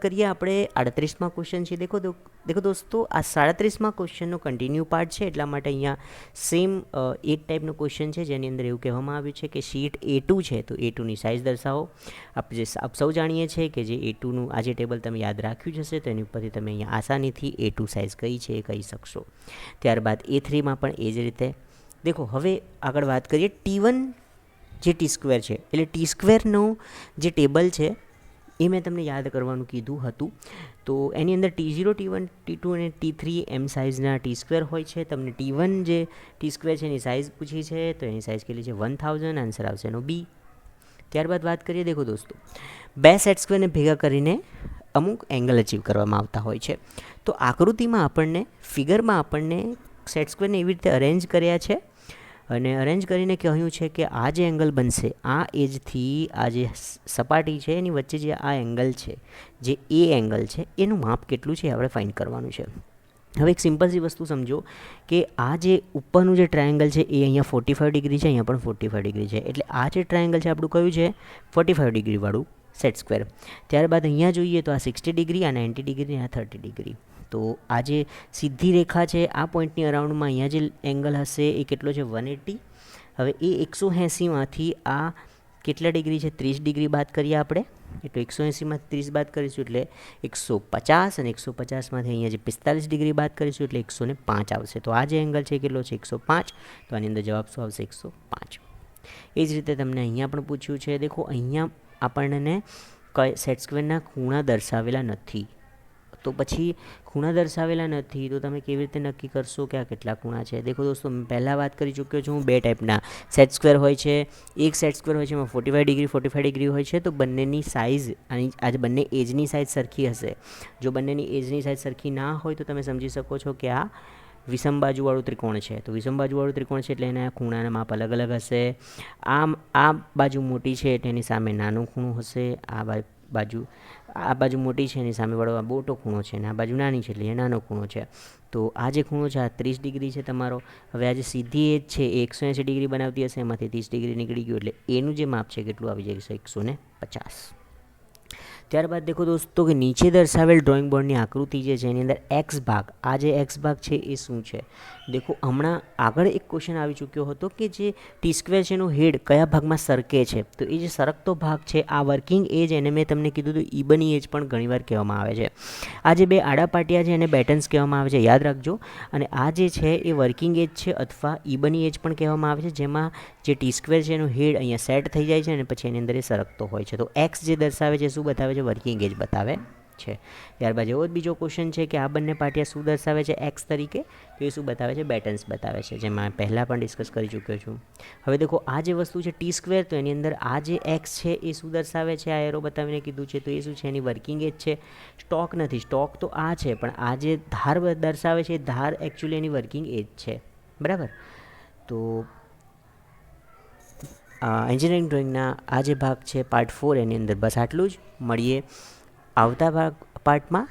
કરીએ આપણે 38માં ક્વેશ્ચન છે. દેખો દોસ્તો, આ 37માં ક્વેશ્ચનનો કન્ટિન્યુ પાર્ટ છે, એટલા માટે અહીંયા સેમ એક ટાઈપનો ક્વેશ્ચન છે જેની અંદર એવું કહેવામાં આવ્યું છે કે શીટ A2 છે તો A2ની સાઇઝ દર્શાવો. આપ સૌ જાણીએ છીએ કે જે A2નું આ જે ટેબલ તમે યાદ રાખ્યું જશે તો એની ઉપરથી તમે અહીંયા આસાનીથી A2 સાઇઝ કઈ છે એ કહી શકશો. ત્યારબાદ A3માં પણ એ જ રીતે. દેખો હવે આગળ વાત કરીએ T1 જે T² છે, એટલે T²નું જે ટેબલ છે એ મેં તમને યાદ કરવાનું કીધું હતું. તો એની અંદર T0, T1, T2 અને T3 એમ સાઇઝના T² હોય છે. તમને T1 જે T² છે એની સાઇઝ પૂછી છે તો એની સાઇઝ કેટલી છે 1000. આન્સર આવશે એનો B. ત્યારબાદ વાત કરીએ, દેખો દોસ્તો, બે સેટ સ્ક્વેરને ભેગા કરીને અમુક એંગલ અચીવ કરવામાં આવતા હોય છે. તો આકૃતિમાં આપણને, ફિગરમાં આપણને સેટ સ્ક્વેરને એવી રીતે અરેન્જ કર્યા છે અને અરેન્જ કરીને કહ્યું છે કે આ જે એંગલ બનશે આ એજથી આ જે સપાટી છે એની વચ્ચે જે આ એંગલ છે, જે એ એંગલ છે, એનું માપ કેટલું છે આપણે ફાઇન્ડ કરવાનું છે. હવે એક સિમ્પલ સી વસ્તુ સમજો કે આ જે ઉપરનું જે ટ્રાયેંગલ છે એ અહીંયા 45 ડિગ્રી છે, અહીંયા પણ 45 ડિગ્રી છે. એટલે આ જે ટ્રાયેંગલ છે આપણું કયું છે 45 ડિગ્રીવાળું સેટ સ્ક્વેર. ત્યારબાદ અહીંયા જોઈએ તો આ 60 ડિગ્રી, આ 90 ડિગ્રી, આ 30 ડિગ્રી. તો આ જે સીધી રેખા છે આ પોઈન્ટની અરાઉન્ડમાં અહીંયા જે એંગલ હશે એ કેટલો છે 180. હવે એ 180માંથી આ કેટલા ડિગ્રી છે 30 ડિગ્રી બાદ કરીએ આપણે. એટલે 180માંથી 30 બાદ કરીશું એટલે 150 અને 150માંથી અહીંયા જે 45 ડિગ્રી બાદ કરીશું એટલે 105 આવશે. તો આ જે એંગલ છે કેટલો છે 105. તો આની અંદર જવાબ શું આવશે 105. એ જ રીતે તમને અહીંયા પણ પૂછ્યું છે. દેખો અહીંયા આપણને સેટ સ્ક્વેરના ખૂણા દર્શાવેલા નથી, તો પછી ખૂણા દર્શાવેલા નથી તો તમે કેવી રીતે નક્કી કરશો કે આ કેટલા ખૂણા છે. દેખો દોસ્તો, મેં પહેલાં વાત કરી ચૂક્યો છું, બે ટાઈપના સેટ સ્ક્વેર હોય છે. એક સેટ સ્ક્વેર હોય છે એમાં 45 ડિગ્રી હોય છે. તો બંનેની સાઇઝ અને આજે બંને એજની સાઇઝ સરખી હશે. જો બંનેની એજની સાઇઝ સરખી ના હોય તો તમે સમજી શકો છો કે આ વિષમ બાજુવાળું ત્રિકોણ છે. તો વિષમ બાજુવાળું ત્રિકોણ છે એટલે એના ખૂણાના માપ અલગ અલગ હશે. આ બાજુ મોટી છે એટલે એની સામે નાનું ખૂણું હશે. આ બાજુ મોટી છે એની સામેવાળો આ મોટો ખૂણો છે અને આ બાજુ નાની છે એટલે એ નાનો ખૂણો છે. તો આ જે ખૂણો છે આ 30 ડિગ્રી છે તમારો. હવે આ જે સીધી એજ છે એ 180 ડિગ્રી બનાવતી હશે, એમાંથી 30 ડિગ્રી નીકળી ગયું એટલે એનું જે માપ છે કેટલું આવી જાય છે 150. ત્યારબાદ દેખો દોસ્તો કે નીચે દર્શાવેલ ડ્રોઈંગ બોર્ડની આકૃતિ જે છે એની અંદર એક્સ ભાગ, આ જે એક્સ ભાગ છે એ શું છે. દેખો હમણાં આગળ એક ક્વેશ્ચન આવી ચૂક્યો હતો કે જે T² છે એનું હેડ કયા ભાગમાં સરકે છે. તો એ જે સરકતો ભાગ છે આ વર્કિંગ એજ, એને મેં તમને કીધું હતું ઈબની એજ પણ ઘણીવાર કહેવામાં આવે છે. આ જે બે આડા પાટિયા છે એને બેટન્સ કહેવામાં આવે છે, યાદ રાખજો. અને આ જે છે એ વર્કિંગ એજ છે અથવા ઈબની એજ પણ કહેવામાં આવે છે, જેમાં જે T² છે એનું હેડ અહીંયા સેટ થઈ જાય છે અને પછી એની અંદર એ સરકતો હોય છે. તો એક્સ જે દર્શાવે છે શું બતાવે છે વર્કિંગ એજ બતાવે છે. ત્યારબાદ એવો જ બીજો ક્વેશ્ચન છે કે આ બંને પાટિયા શું દર્શાવે છે એક્સ તરીકે, તો એ શું બતાવે છે બેટન્સ બતાવે છે, જેમાં પહેલાં પણ ડિસ્કસ કરી ચૂક્યો છું. હવે દેખો આ જે વસ્તુ છે T², તો એની અંદર આ જે એક્સ છે એ શું દર્શાવે છે, આ એરો બતાવીને કીધું છે. તો એ શું છે એની વર્કિંગ એજ છે. સ્ટોક નથી, સ્ટોક તો આ છે પણ આ જે ધાર દર્શાવે છે એ ધાર એકચ્યુઅલી એની વર્કિંગ એજ છે, બરાબર. તો એન્જિનિયરિંગ ડ્રોઈંગના આ જે ભાગ છે પાર્ટ 4 એની અંદર બસ આટલું જ. મળીએ આવતા પાર્ટમાં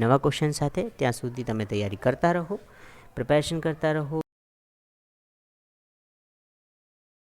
નવા ક્વેશ્ચન સાથે. ત્યાં સુધી તમે તૈયારી કરતા રહો, પ્રિપેરેશન કરતા રહો.